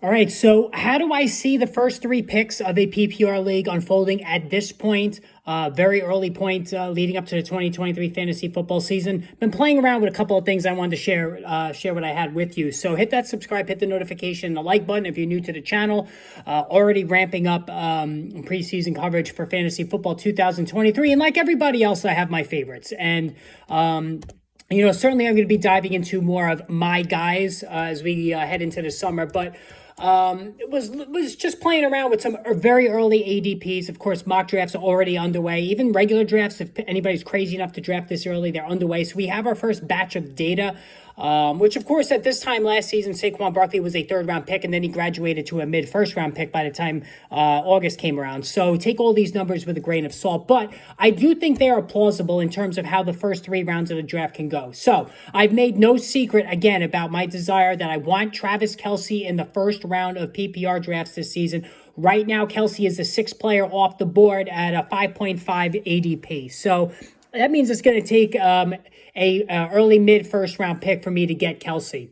All right, so how do I see the first three picks of a PPR league unfolding at this point? Very early point leading up to the 2023 fantasy football season. Been playing around with a couple of things I wanted to share what I had with you. So hit that subscribe, hit the notification, the like button if you're new to the channel. Already ramping up preseason coverage for fantasy football 2023, and like everybody else, I have my favorites and. Certainly I'm going to be diving into more of my guys as we head into the summer, but it was just playing around with some very early ADPs. Of course, mock drafts are already underway. Even regular drafts, if anybody's crazy enough to draft this early, they're underway. So we have our first batch of data, which, of course, at this time last season, Saquon Barkley was a third-round pick, and then he graduated to a mid-first-round pick by the time August came around. So take all these numbers with a grain of salt. But I do think they are plausible in terms of how the first three rounds of the draft can go. So I've made no secret, again, about my desire that I want Travis Kelce in the first round of PPR drafts this season. Right now, Kelce is the sixth player off the board at a 5.5 ADP. So that means it's going to take a early mid first round pick for me to get Kelce.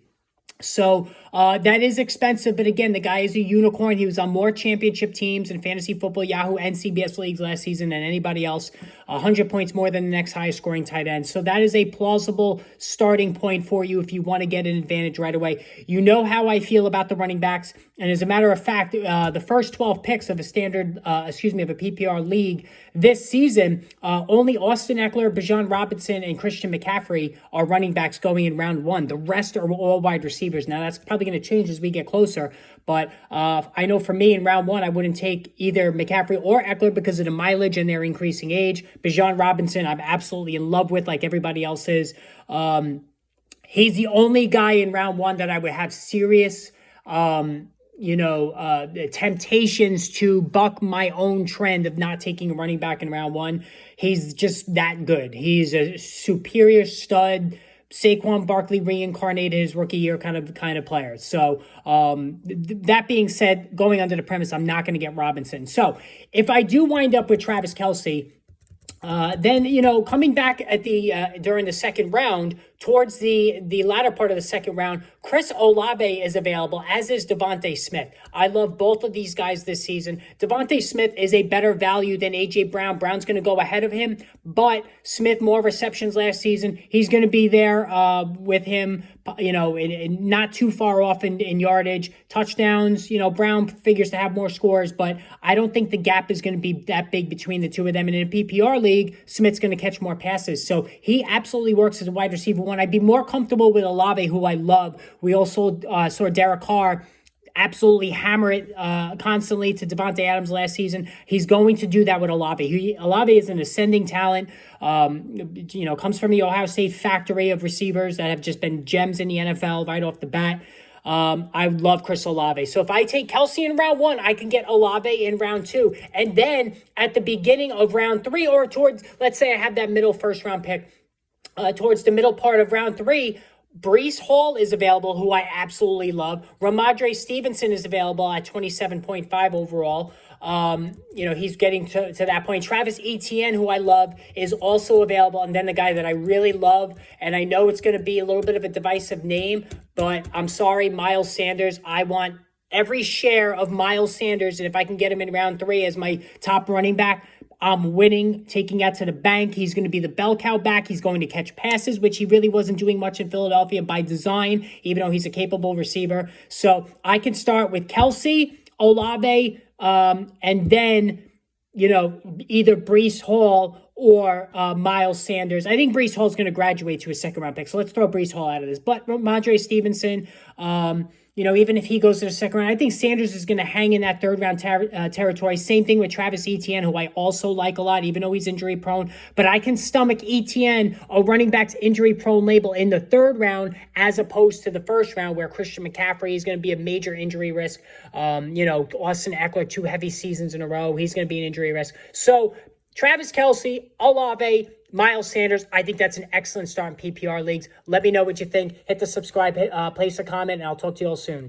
So that is expensive, but again, the guy is a unicorn. He was on more championship teams in fantasy football, Yahoo, and CBS leagues last season than anybody else. 100 points more than the next highest scoring tight end. So that is a plausible starting point for you if you want to get an advantage right away. You know how I feel about the running backs, and as a matter of fact, the first 12 picks of a PPR league this season, only Austin Eckler, Bijan Robinson, and Christian McCaffrey are running backs going in round one. The rest are all wide receivers. Now that's probably going to change as we get closer, but I know for me in round one, I wouldn't take either McCaffrey or Eckler because of the mileage and their increasing age. Bijan Robinson, I'm absolutely in love with, like everybody else is. He's the only guy in round one that I would have serious, temptations to buck my own trend of not taking a running back in round one. He's just that good. He's a superior stud, Saquon Barkley reincarnated his rookie year kind of player. So that being said, going under the premise, I'm not going to get Robinson. So if I do wind up with Travis Kelce, then, coming back at during the second round, towards the latter part of the second round, Chris Olave is available, as is Devontae Smith. I love both of these guys this season. Devontae Smith is a better value than A.J. Brown. Brown's going to go ahead of him, but Smith, more receptions last season. He's going to be there with him, not too far off in yardage. Touchdowns, Brown figures to have more scores, but I don't think the gap is going to be that big between the two of them. And in a PPR league, Smith's going to catch more passes. So he absolutely works as a wide receiver one. I'd be more comfortable with Olave, who I love. We also saw Derek Carr absolutely hammer it constantly to Devontae Adams last season. He's going to do that with Olave. Olave is an ascending talent, comes from the Ohio State factory of receivers that have just been gems in the NFL right off the bat. I love Chris Olave. So if I take Kelce in round one, I can get Olave in round two. And then at the beginning of round three, or towards, let's say I have that middle first round pick, towards the middle part of round three, Breece Hall is available, who I absolutely love. Ramondre Stevenson is available at 27.5 overall. He's getting to that point. Travis Etienne, who I love, is also available. And then the guy that I really love, and I know it's going to be a little bit of a divisive name, but I'm sorry, Miles Sanders. I want every share of Miles Sanders, and if I can get him in round three as my top running back, I'm winning, taking that to the bank. He's going to be the bell cow back. He's going to catch passes, which he really wasn't doing much in Philadelphia by design, even though he's a capable receiver. So I can start with Kelce, Olave, and then, either Breece Hall or Miles Sanders. I think Breece Hall is going to graduate to a second-round pick, so let's throw Breece Hall out of this. But Ramondre Stevenson, even if he goes to the second round, I think Sanders is going to hang in that third-round territory. Same thing with Travis Etienne, who I also like a lot, even though he's injury-prone. But I can stomach Etienne, a running back's injury-prone label, in the third round as opposed to the first round, where Christian McCaffrey is going to be a major injury risk. Austin Eckler, 2 heavy seasons in a row. He's going to be an injury risk. So Travis Kelce, Olave, Miles Sanders, I think that's an excellent start in PPR leagues. Let me know what you think. Hit the subscribe, place a comment, and I'll talk to you all soon.